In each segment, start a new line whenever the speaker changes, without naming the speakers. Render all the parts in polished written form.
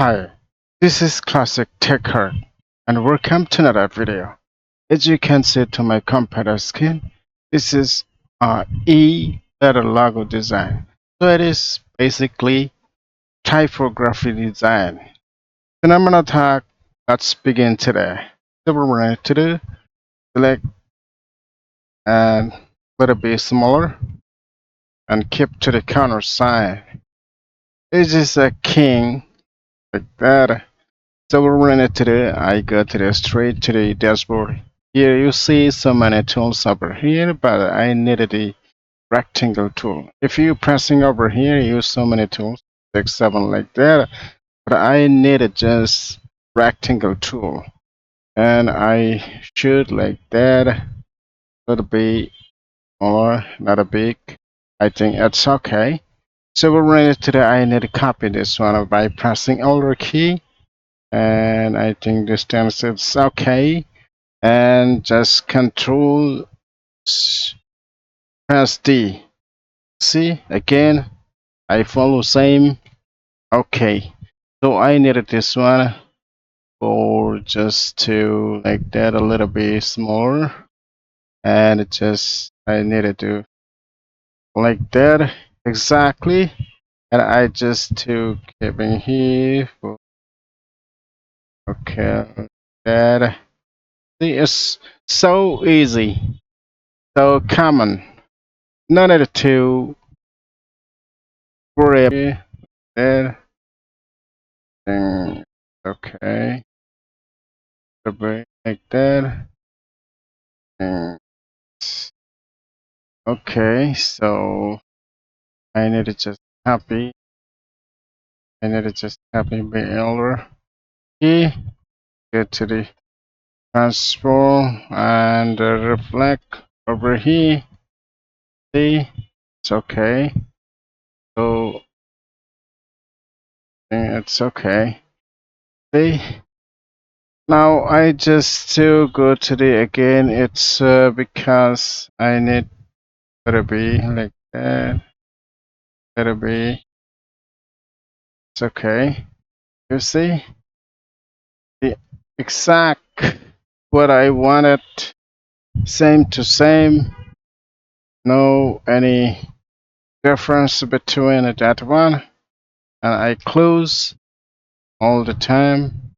Hi, this is Classic Techart and welcome to another video. As you can see to my computer screen, this is letter logo design. So it is basically typography design. And I'm gonna talk, let's begin today. So what we're going to do, select and a little bit smaller and keep to the counter side. This is a king like that. So we're running today. I go to the straight to the dashboard. Here you see so many tools over here, but I needed the rectangle tool. If you pressing over here, you use so many tools, 6, 7 like that. But I needed just rectangle tool, and I should like that. Little bit more, not a big. I think it's okay. So we're ready today. I need to copy this one by pressing Alt key. And I think distance is okay, and just press D. See again, I follow same. Okay, so I needed this one for just to like that a little bit smaller, and it just I needed to like that exactly, and I just to keep in here for okay that. See, it's so easy. So common. None of the two worry about that. Okay. Like that. And okay, so I need to just copy. I need to just copy the elder key. Get to the transform and reflect over here. See, it's okay. So it's okay. See. Now I just still go to the again. It's because I need to be like that. Gotta be. It's okay. You see the exact what I wanted. Same to same. No any difference between that one. And I close all the time.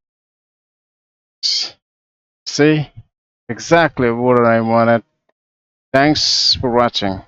See exactly what I wanted. Thanks for watching.